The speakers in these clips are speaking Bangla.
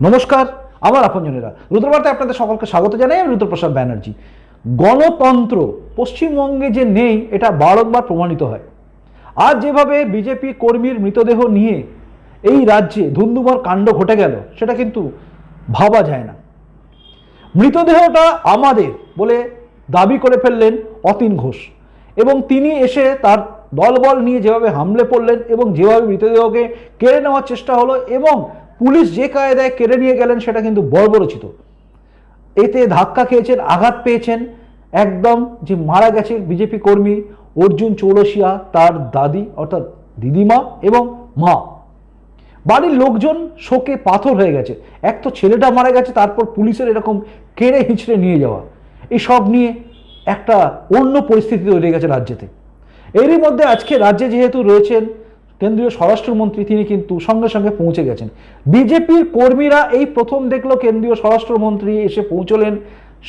নমস্কার, আমার আপনজনেরা রুদ্রবার্তায় আপনাদের সকলকে স্বাগত জানাই। আমি রুদ্রপ্রসাদ ব্যানার্জি। গণতন্ত্র পশ্চিমবঙ্গে যে নেই এটা বারংবার প্রমাণিত হয়। আজ যেভাবে বিজেপি কর্মীর মৃতদেহ নিয়ে এই রাজ্যে ধুন্ধুমার কাণ্ড ঘটে গেল সেটা কিন্তু ভাবা যায় না। মৃতদেহটা আমাদের বলে দাবি করে ফেললেন অতীন ঘোষ এবং তিনি এসে তার দলবল নিয়ে যেভাবে হামলে পড়লেন এবং যেভাবে মৃতদেহকে কেড়ে নেওয়ার চেষ্টা হলো এবং পুলিশ যে কায়দায় কেড়ে নিয়ে গেলেন সেটা কিন্তু বর্বরচিত। এতে ধাক্কা খেয়েছেন, আঘাত পেয়েছেন। একদম যে মারা গেছে বিজেপি কর্মী অর্জুন চৌরসিয়া, তার দাদি অর্থাৎ দিদিমা এবং মা, বাড়ির লোকজন শোকে পাথর হয়ে গেছে। এক তো ছেলেটা মারা গেছে, তারপর পুলিশের এরকম কেড়ে হিঁচড়ে নিয়ে যাওয়া, এই সব নিয়ে একটা অন্য পরিস্থিতি তৈরি হয়ে গেছে রাজ্যেতে। এরই মধ্যে আজকে রাজ্যে যেহেতু রয়েছেন কেন্দ্রীয় স্বরাষ্ট্রমন্ত্রী, তিনি কিন্তু সঙ্গে সঙ্গে পৌঁছে গেছেন। বিজেপির কর্মীরা এই প্রথম দেখলো কেন্দ্রীয় স্বরাষ্ট্রমন্ত্রী এসে পৌঁছলেন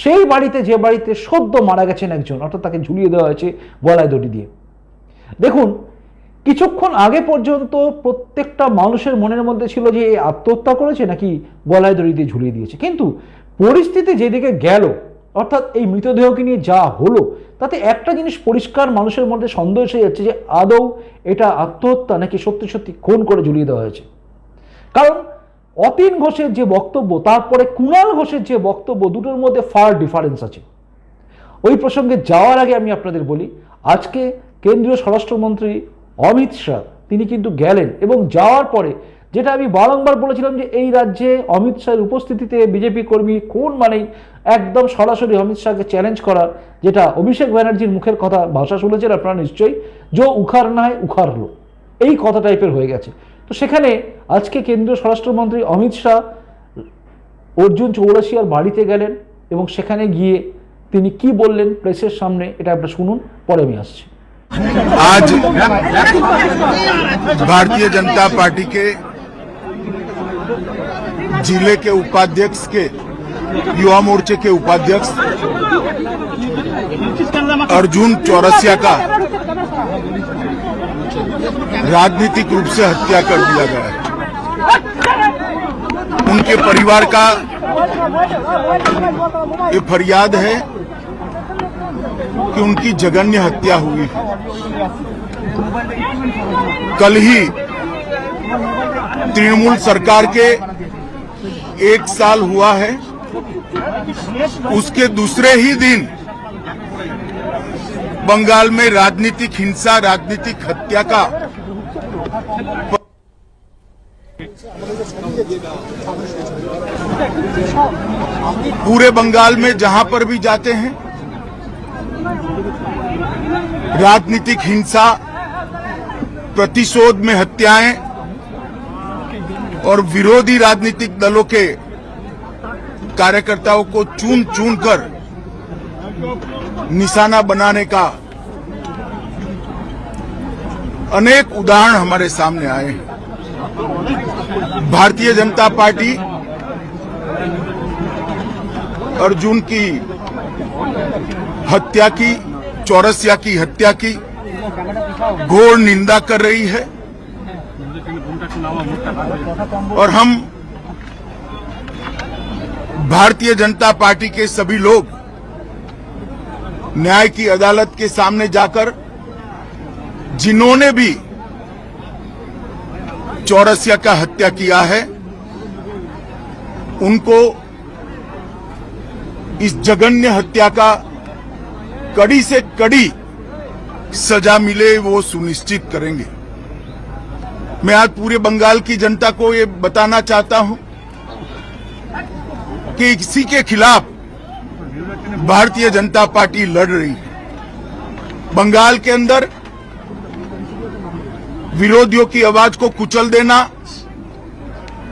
সেই বাড়িতে, যে বাড়িতে সদ্য মারা গেছেন একজন, অর্থাৎ তাকে ঝুলিয়ে দেওয়া হয়েছে গলায় দড়ি দিয়ে। দেখুন, কিছুক্ষণ আগে পর্যন্ত প্রত্যেকটা মানুষের মনের মধ্যে ছিল যে এই আত্মহত্যা করেছে নাকি গলায় দড়ি দিয়ে ঝুলিয়ে দিয়েছে, কিন্তু পরিস্থিতি যেদিকে গেল, অর্থাৎ এই মৃতদেহকে নিয়ে যা হলো, তাতে একটা জিনিস পরিষ্কার মানুষের মধ্যে সন্দেহ এসে যাচ্ছে যে আদৌ এটা আত্মহত্যা নাকি সত্যি সত্যি খুন করে ঝুলিয়ে দেওয়া হয়েছে। কারণ অতীন ঘোষের যে বক্তব্য, তারপরে কুণাল ঘোষের যে বক্তব্য, দুটোর মধ্যে ফার ডিফারেন্স আছে। ওই প্রসঙ্গে যাওয়ার আগে আমি আপনাদের বলি, আজকে কেন্দ্রীয় স্বরাষ্ট্রমন্ত্রী অমিত শাহ তিনি কিন্তু গেলেন এবং যাওয়ার পরে যেটা আমি বারংবার বলেছিলাম যে এই রাজ্যে অমিত শাহের উপস্থিতিতে বিজেপি কর্মী খুন মানেই একদম সরাসরি অমিত শাহকে চ্যালেঞ্জ করা, যেটা অভিষেক ব্যানার্জির মুখের কথা ভাষা শুনেছেন আপনারা নিশ্চয়ই, যে উখার না হয় উখার লো, এই কথা টাইপের হয়ে গেছে। তো সেখানে আজকে কেন্দ্রীয় স্বরাষ্ট্রমন্ত্রী অমিত শাহ অর্জুন চৌরাসিয়ার বাড়িতে গেলেন এবং সেখানে গিয়ে তিনি কি বললেন প্রেসের সামনে, এটা আপনারা শুনুন, পরে আমি আসছি। आज भारतीय जनता पार्टी के जिले के उपाध्यक्ष के युवा मोर्चे के उपाध्यक्ष अर्जुन चौरसिया का राजनीतिक रूप से हत्या कर दिया गया है। उनके परिवार का ये फरियाद है कि उनकी जघन्य हत्या हुई है। कल ही तृणमूल सरकार के 1 साल हुआ है, उसके दूसरे ही दिन बंगाल में राजनीतिक हिंसा, राजनीतिक हत्या का पूरे बंगाल में जहां पर भी जाते हैं राजनीतिक हिंसा, प्रतिशोध में हत्याएं और विरोधी राजनीतिक दलों के कार्यकर्ताओं को चुन चुन कर निशाना बनाने का अनेक उदाहरण हमारे सामने आए हैं। भारतीय जनता पार्टी अर्जुन की हत्या की, चौरसिया की हत्या की घोर निंदा कर रही है और हम भारतीय जनता पार्टी के सभी लोग न्याय की अदालत के सामने जाकर जिन्होंने भी चौरसिया का हत्या किया है उनको इस जघन्य हत्या का कड़ी से कड़ी सजा मिले वो सुनिश्चित करेंगे। मैं आज पूरे बंगाल की जनता को ये बताना चाहता हूं कि इसी के खिलाफ भारतीय जनता पार्टी लड़ रही है। बंगाल के अंदर विरोधियों की आवाज को कुचल देना,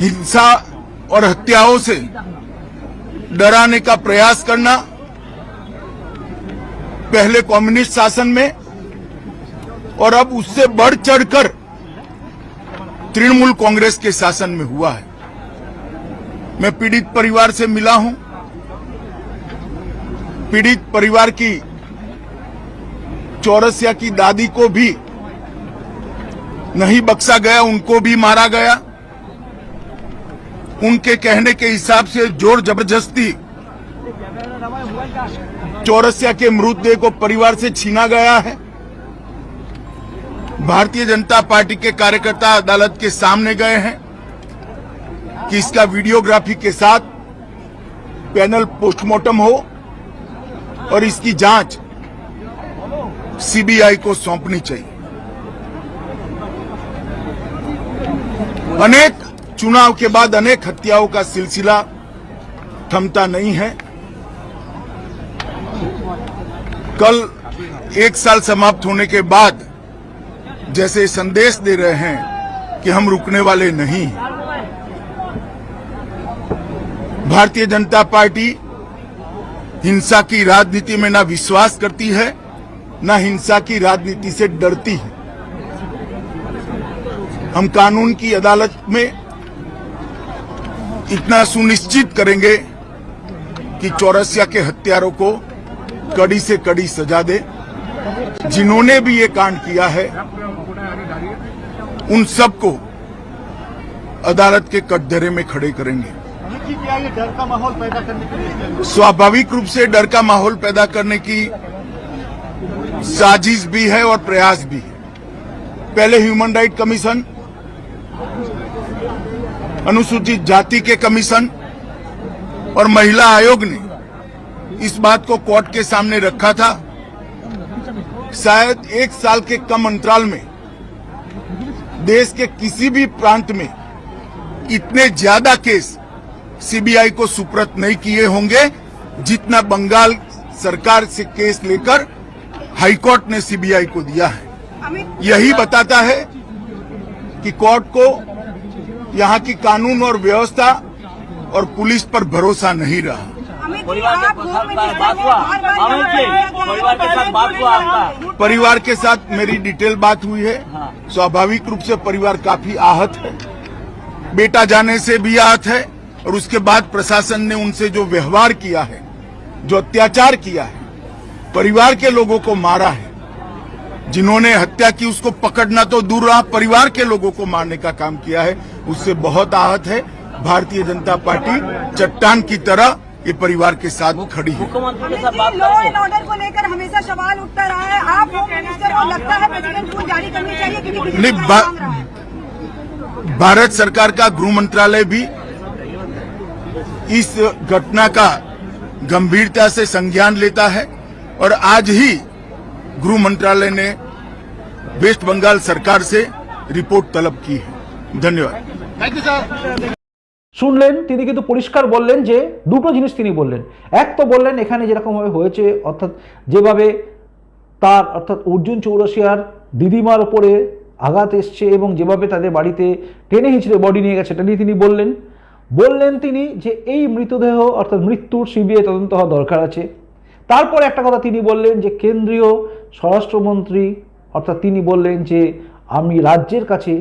हिंसा और हत्याओं से डराने का प्रयास करना पहले कम्युनिस्ट शासन में और अब उससे बढ़ चढ़कर तृणमूल कांग्रेस के शासन में हुआ है। मैं पीड़ित परिवार से मिला हूं। पीड़ित परिवार की चौरसिया की दादी को भी नहीं बख्शा गया, उनको भी मारा गया। उनके कहने के हिसाब से जोर जबरदस्ती चौरसिया के मृतदेह को परिवार से छीना गया है। भारतीय जनता पार्टी के कार्यकर्ता अदालत के सामने गए हैं कि इसका वीडियोग्राफी के साथ पैनल पोस्टमार्टम हो और इसकी जांच सीबीआई को सौंपनी चाहिए। अनेक चुनाव के बाद अनेक हत्याओं का सिलसिला थमता नहीं है। कल 1 साल समाप्त होने के बाद जैसे संदेश दे रहे हैं कि हम रुकने वाले नहीं हैं। भारतीय जनता पार्टी हिंसा की राजनीति में ना विश्वास करती है, ना हिंसा की राजनीति से डरती है। हम कानून की अदालत में इतना सुनिश्चित करेंगे कि चौरसिया के हत्यारों को कड़ी से कड़ी सजा दे। जिन्होंने भी ये कांड किया है उन सबको अदालत के कटघरे में खड़े करेंगे। डर का माहौल पैदा करने के लिए स्वाभाविक रूप से डर का माहौल पैदा करने की साजिश भी है और प्रयास भी है। पहले ह्यूमन राइट कमीशन, अनुसूचित जाति के कमीशन और महिला आयोग ने इस बात को कोर्ट के सामने रखा था। शायद 1 साल के कम अंतराल में देश के किसी भी प्रांत में इतने ज्यादा केस सीबीआई को सुपुर्द नहीं किए होंगे जितना बंगाल सरकार से केस लेकर हाईकोर्ट ने सीबीआई को दिया है। यही बताता है कि कोर्ट को यहाँ की कानून और व्यवस्था और पुलिस पर भरोसा नहीं रहा। परिवार के साथ मेरी डिटेल बात हुई है। स्वाभाविक रूप से परिवार काफी आहत है, बेटा जाने से भी आहत है और उसके बाद प्रशासन ने उनसे जो व्यवहार किया है, जो अत्याचार किया है, परिवार के लोगों को मारा है। जिन्होंने हत्या की उसको पकड़ना तो दूर रहा, परिवार के लोगों को मारने का काम किया है, उससे बहुत आहत है। भारतीय जनता पार्टी चट्टान की तरह ये परिवार के साथ खड़ी है। मुख्यमंत्री के साथ बात लॉ एंड ऑर्डर को लेकर हमेशा सवाल उठता रहा है। आप होम मिनिस्टर को लगता है प्रेसिडेंट रूल जारी करनी चाहिए क्योंकि नहीं, भारत सरकार का गृह मंत्रालय भी इस घटना का गंभीरता से संज्ञान लेता है और आज ही गृह मंत्रालय ने वेस्ट बंगाल सरकार से रिपोर्ट तलब की है। धन्यवाद। Thank you sir. শুনলেন তিনি কিন্তু পরিষ্কার বললেন যে দুটো জিনিস তিনি বললেন। এক তো বললেন এখানে যেরকমভাবে হয়েছে, অর্থাৎ যেভাবে তার অর্থাৎ অর্জুন চৌরাশিয়ার দিদিমার উপরে আঘাত এসছে এবং যেভাবে তাদের বাড়িতে টেনে হিঁচড়ে বডি নিয়ে গেছে সেটা নিয়ে তিনি বললেন তিনি যে এই মৃতদেহ অর্থাৎ মৃত্যুর সিবিআই তদন্ত হওয়া দরকার আছে। তারপর একটা কথা তিনি বললেন যে কেন্দ্রীয় স্বরাষ্ট্রমন্ত্রী অর্থাৎ তিনি বললেন যে আমি রাজ্যের কাছে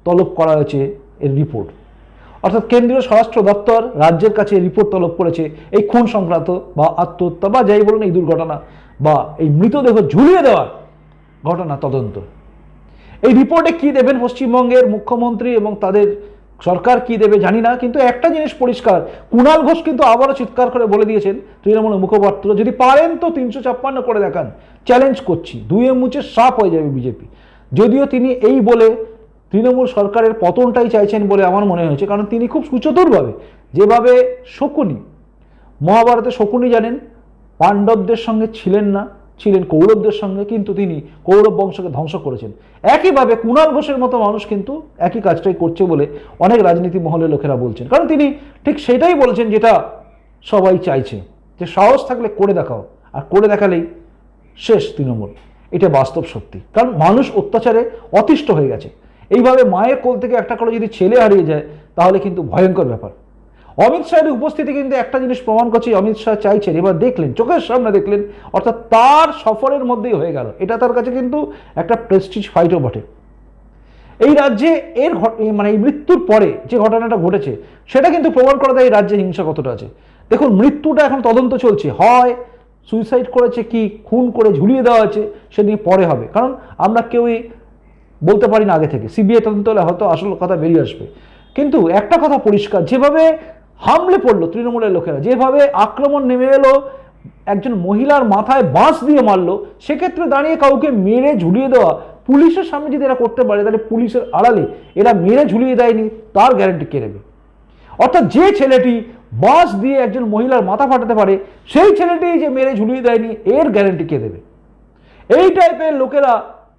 তলব করা হয়েছে এর রিপোর্ট, অর্থাৎ কেন্দ্রীয় স্বরাষ্ট্র দপ্তর রাজ্যের কাছে রিপোর্ট তলব করেছে এই খুন সংক্রান্ত বা আত্মহত্যা বা যাই বলুন এই দুর্ঘটনা বা এই মৃতদেহ ঝুলিয়ে দেওয়ার ঘটনা তদন্ত। এই রিপোর্টে কি দেবেন পশ্চিমবঙ্গের মুখ্যমন্ত্রী এবং তাদের সরকার কি দেবে জানি না, কিন্তু একটা জিনিস পরিষ্কার, কুণাল ঘোষ কিন্তু আবারও চিৎকার করে বলে দিয়েছেন তৃণমূলের মুখপাত্র, যদি পারেন তো 356 করে দেখান, চ্যালেঞ্জ করছি, দুয়ে মুচে সাপ হয়ে যাবে বিজেপি। যদিও তিনি এই বলে তৃণমূল সরকারের পতনটাই চাইছেন বলে আমার মনে হয়েছে, কারণ তিনি খুব সুচতুরভাবে যেভাবে শকুনি, মহাভারতে শকুনি জানেন পাণ্ডবদের সঙ্গে ছিলেন না, ছিলেন কৌরবদের সঙ্গে, কিন্তু তিনি কৌরব বংশকে ধ্বংস করেছেন। একইভাবে কুণাল ঘোষের মতো মানুষ কিন্তু একই কাজটাই করছে বলে অনেক রাজনীতি মহলের লোকেরা বলছেন, কারণ তিনি ঠিক সেটাই বলেছেন যেটা সবাই চাইছে, যে সাহস থাকলে করে দেখাও, আর করে দেখালেই শেষ তৃণমূল। এটা বাস্তব সত্যি, কারণ মানুষ অত্যাচারে অতিষ্ঠ হয়ে গেছে। এইভাবে মায়ের কোল থেকে একটা করে যদি ছেলে হারিয়ে যায় তাহলে কিন্তু ভয়ঙ্কর ব্যাপার। অমিত শাহের উপস্থিতি কিন্তু একটা জিনিস প্রমাণ করছে, অমিত শাহ চাইছেন, এবার দেখলেন, চোখের সামনে দেখলেন, অর্থাৎ তার সফরের মধ্যেই হয়ে গেল। এটা তার কাছে কিন্তু একটা প্রেস্টিজ ফাইটও বটে। এই রাজ্যে এর মানে এই মৃত্যুর পরে যে ঘটনাটা ঘটেছে সেটা কিন্তু প্রমাণ করে দেয় এই রাজ্যে হিংসা কতটা আছে। দেখুন, মৃত্যুটা এখন তদন্ত চলছে, হয় সুইসাইড করেছে কি খুন করে ঝুলিয়ে দেওয়া আছে সেদিন পরে হবে, কারণ আমরা কেউই বলতে পারি না আগে থেকে। সিবিআই তদন্ত হলে হয়তো আসল কথা বেরিয়ে আসবে। কিন্তু একটা কথা পরিষ্কার, যেভাবে হামলে পড়লো তৃণমূলের লোকেরা, যেভাবে আক্রমণ নেমে এলো, একজন মহিলার মাথায় বাঁশ দিয়ে মারলো, সেক্ষেত্রে দাঁড়িয়ে কাউকে মেরে ঝুলিয়ে দেওয়া, পুলিশের সামনে যদি এরা করতে পারে, তাহলে পুলিশের আড়ালে এরা মেরে ঝুলিয়ে দেয়নি তার গ্যারান্টি কে নেবে? অর্থাৎ যে ছেলেটি বাঁশ দিয়ে একজন মহিলার মাথা ফাটাতে পারে, সেই ছেলেটি যে মেরে ঝুলিয়ে দেয়নি, এর গ্যারান্টি কে দেবে? এই টাইপের লোকেরা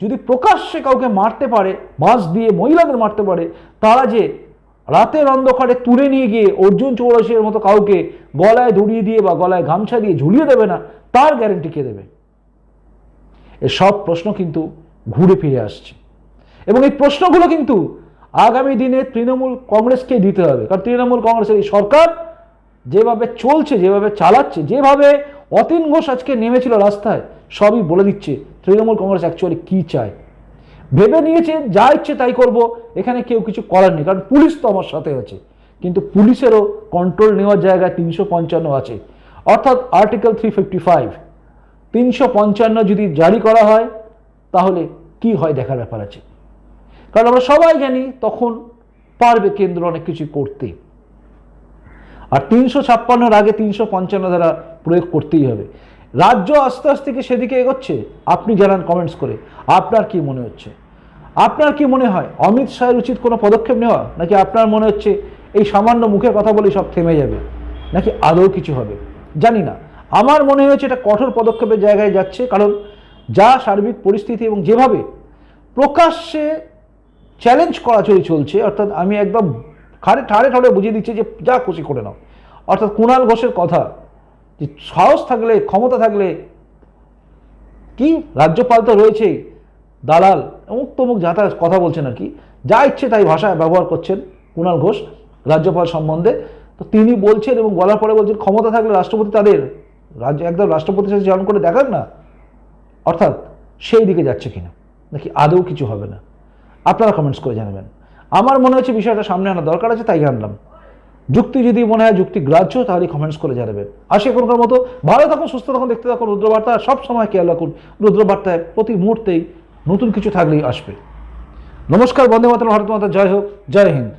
যদি প্রকাশ্যে কাউকে মারতে পারে, বাঁশ দিয়ে মহিলাদের মারতে পারে, তারা যে রাতের অন্ধকারে তুলে নিয়ে গিয়ে অর্জুন চৌরাশির মতো কাউকে গলায় দড়িয়ে দিয়ে বা গলায় গামছা দিয়ে ঝুলিয়ে দেবে না, তার গ্যারান্টি কে দেবে? এসব প্রশ্ন কিন্তু ঘুরে ফিরে আসছে, এবং এই প্রশ্নগুলো কিন্তু আগামী দিনে তৃণমূল কংগ্রেসকে দিতে হবে। কারণ তৃণমূল কংগ্রেসের এই সরকার যেভাবে চলছে, যেভাবে চালাচ্ছে, যেভাবে অতীন ঘোষ আজকে নেমেছিল রাস্তায়, সবই বলে দিচ্ছে তৃণমূল কংগ্রেস অ্যাকচুয়ালি কি চায়। ভেবে নিয়েছে যা ইচ্ছে তাই করব, এখানে কেউ কিছু করার নেই, কারণ পুলিশ তো আমার সাথে আছে। কিন্তু পুলিশেরও কন্ট্রোল নেওয়ার জায়গায় 355 আছে, অর্থাৎ আর্টিকেল 355, 355 যদি জারি করা হয় তাহলে কি হয় দেখার ব্যাপার আছে। কারণ আমরা সবাই জানি তখন পারবে কেন্দ্র অনেক কিছু করতে, আর 356 আগে 355 ধারা প্রয়োগ করতেই হবে। রাজ্য আস্তে আস্তে কি সেদিকে এগোচ্ছে? আপনি জানান কমেন্টস করে, আপনার কি মনে হচ্ছে? আপনার কি মনে হয় অমিত শাহের উচিত কোনো পদক্ষেপ নেওয়া, নাকি আপনার মনে হচ্ছে এই সামান্য মুখের কথা বলে সব থেমে যাবে, নাকি আদৌ কিছু হবে? জানি না, আমার মনে হয়েছে এটা কঠোর পদক্ষেপের জায়গায় যাচ্ছে। কারণ যা সার্বিক পরিস্থিতি এবং যেভাবে প্রকাশ্যে চ্যালেঞ্জ করা চলছে, অর্থাৎ আমি একদম ঠাড়ে ঠাড়ে বুঝিয়ে দিচ্ছি যে যা খুশি করে নাও। অর্থাৎ কুণাল ঘোষের কথা, যে সাহস থাকলে, ক্ষমতা থাকলে, কি রাজ্যপাল তো রয়েছেই, দালাল অমুক তমুক যাতা কথা বলছেন আর কি, যা ইচ্ছে তাই ভাষা ব্যবহার করছেন কুণাল ঘোষ রাজ্যপাল সম্বন্ধে। তো তিনি বলছেন এবং বলার পরে বলছেন ক্ষমতা থাকলে রাষ্ট্রপতি তাদের একদম রাষ্ট্রপতির সাথে জয়েন করে দেখান না। অর্থাৎ সেই দিকে যাচ্ছে কিনা, নাকি আদৌ কিছু হবে না? আপনারা কমেন্টস করে জানাবেন। আমার মনে হচ্ছে বিষয়টা সামনে আনা দরকার আছে, তাই আনলাম। যুক্তি যদি মনে হয় যুক্তি গ্রাহ্য, তাহলে কমেন্টস করে জানাবেন। আসি এখনকার মতো ভালো থাকুন, সুস্থ থাকুন, দেখতে থাকুন রুদ্রবার্তা। সব সময় খেয়াল রাখুন রুদ্রবার্তায় প্রতি মুহূর্তেই নতুন কিছু থাকলেই আসবে। নমস্কার, বন্দে মাতরম, ভারত মাতা জয় হোক, জয় হিন্দ।